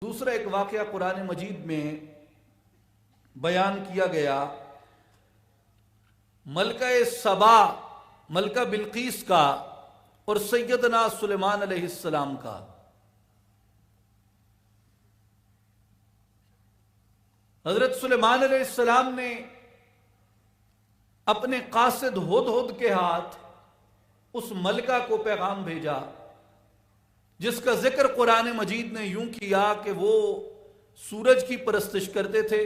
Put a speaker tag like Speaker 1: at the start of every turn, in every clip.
Speaker 1: دوسرا ایک واقعہ قرآن مجید میں بیان کیا گیا، ملکہ سبا، ملکہ بلقیس کا اور سیدنا سلیمان علیہ السلام کا۔ حضرت سلیمان علیہ السلام نے اپنے قاصد ہدہد کے ہاتھ اس ملکہ کو پیغام بھیجا، جس کا ذکر قرآن مجید نے یوں کیا کہ وہ سورج کی پرستش کرتے تھے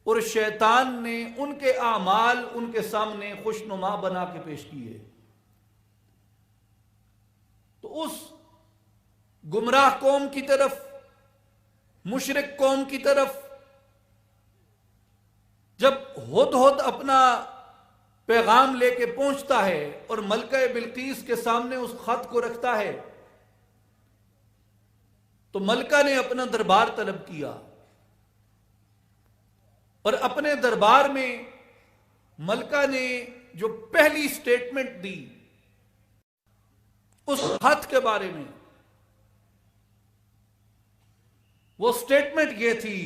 Speaker 1: اور شیطان نے ان کے اعمال ان کے سامنے خوشنما بنا کے پیش کیے۔ تو اس گمراہ قوم کی طرف، مشرک قوم کی طرف جب ہدہد اپنا پیغام لے کے پہنچتا ہے اور ملکہ بلقیس کے سامنے اس خط کو رکھتا ہے، تو ملکہ نے اپنا دربار طلب کیا اور اپنے دربار میں ملکہ نے جو پہلی سٹیٹمنٹ دی اس خط کے بارے میں، وہ سٹیٹمنٹ یہ تھی،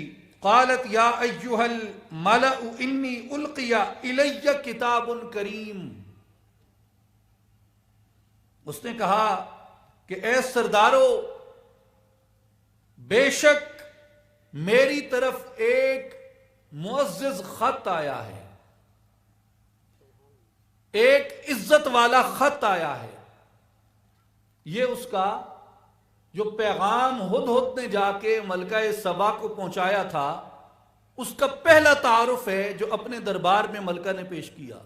Speaker 1: قالت یا ایھا الملأ انی القی الی کتاب کریم۔ اس نے کہا کہ اے سردارو، بے شک میری طرف ایک معزز خط آیا ہے، ایک عزت والا خط آیا ہے۔ یہ اس کا جو پیغام ہدہد نے جا کے ملکہ سبا کو پہنچایا تھا، اس کا پہلا تعارف ہے جو اپنے دربار میں ملکہ نے پیش کیا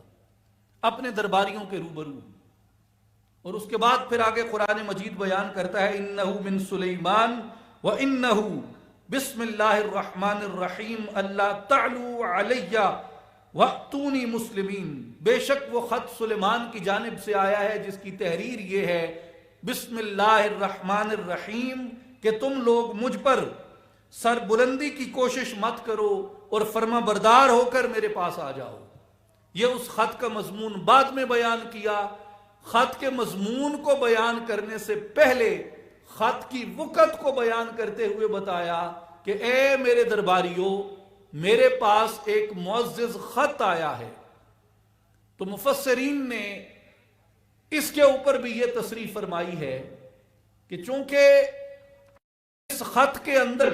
Speaker 1: اپنے درباریوں کے روبرو۔ اور اس کے بعد پھر آگے قرآن مجید بیان کرتا ہے، انہ من سلیمان وَإِنَّهُ بسم اللہ الرحمن الرحیم اللہ تعلوا علیہ وَأْتُونِي مسلمین۔ بے شک وہ خط سلیمان کی جانب سے آیا ہے جس کی تحریر یہ ہے، بسم اللہ الرحمن الرحیم، کہ تم لوگ مجھ پر سر بلندی کی کوشش مت کرو اور فرما بردار ہو کر میرے پاس آ جاؤ۔ یہ اس خط کا مضمون بعد میں بیان کیا۔ خط کے مضمون کو بیان کرنے سے پہلے خط کی وقت کو بیان کرتے ہوئے بتایا کہ اے میرے درباریوں، میرے پاس ایک معزز خط آیا ہے۔ تو مفسرین نے اس کے اوپر بھی یہ تصریح فرمائی ہے کہ چونکہ اس خط کے اندر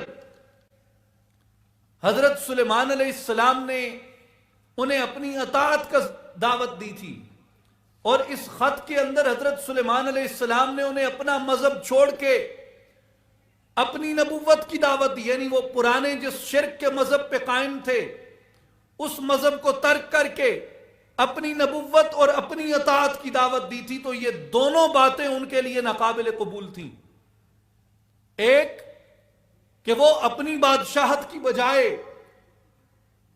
Speaker 1: حضرت سلیمان علیہ السلام نے انہیں اپنی اطاعت کا دعوت دی تھی، اور اس خط کے اندر حضرت سلیمان علیہ السلام نے انہیں اپنا مذہب چھوڑ کے اپنی نبوت کی دعوت دی، یعنی وہ پرانے جس شرک کے مذہب پہ قائم تھے اس مذہب کو ترک کر کے اپنی نبوت اور اپنی اطاعت کی دعوت دی تھی، تو یہ دونوں باتیں ان کے لیے ناقابل قبول تھیں۔ ایک کہ وہ اپنی بادشاہت کی بجائے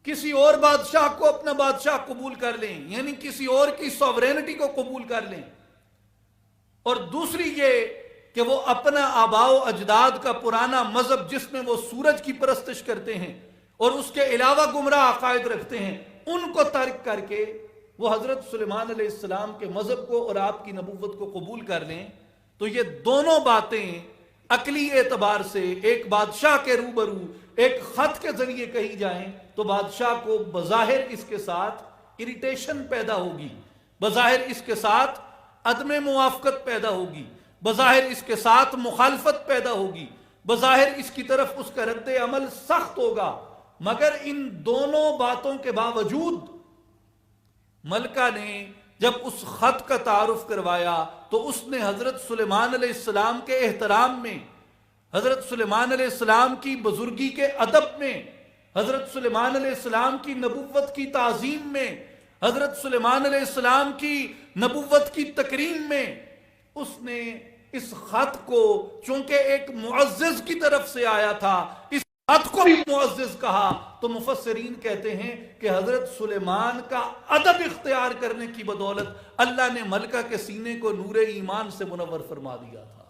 Speaker 1: کسی اور بادشاہ کو اپنا بادشاہ قبول کر لیں، یعنی کسی اور کی سوورینٹی کو قبول کر لیں، اور دوسری یہ کہ وہ اپنا آباء و اجداد کا پرانا مذہب جس میں وہ سورج کی پرستش کرتے ہیں اور اس کے علاوہ گمراہ عقائد رکھتے ہیں، ان کو ترک کر کے وہ حضرت سلیمان علیہ السلام کے مذہب کو اور آپ کی نبوت کو قبول کر لیں۔ تو یہ دونوں باتیں عقلی اعتبار سے ایک بادشاہ کے روبرو ایک خط کے ذریعے کہی جائیں تو بادشاہ کو بظاہر اس کے ساتھ اریٹیشن پیدا ہوگی، بظاہر اس کے ساتھ عدم موافقت پیدا ہوگی، بظاہر اس کے ساتھ مخالفت پیدا ہوگی، بظاہر اس کی طرف اس کا رد عمل سخت ہوگا۔ مگر ان دونوں باتوں کے باوجود ملکہ نے جب اس خط کا تعارف کروایا تو اس نے حضرت سلیمان علیہ السلام کے احترام میں، حضرت سلیمان علیہ السلام کی بزرگی کے ادب میں، حضرت سلیمان علیہ السلام کی نبوت کی تعظیم میں، حضرت سلیمان علیہ السلام کی نبوت کی تکریم میں، اس نے اس خط کو چونکہ ایک معزز کی طرف سے آیا تھا، اس خط کو بھی معزز کہا، تو مفسرین کہتے ہیں کہ حضرت سلیمان کا ادب اختیار کرنے کی بدولت اللہ نے ملکہ کے سینے کو نور ایمان سے منور فرما دیا تھا۔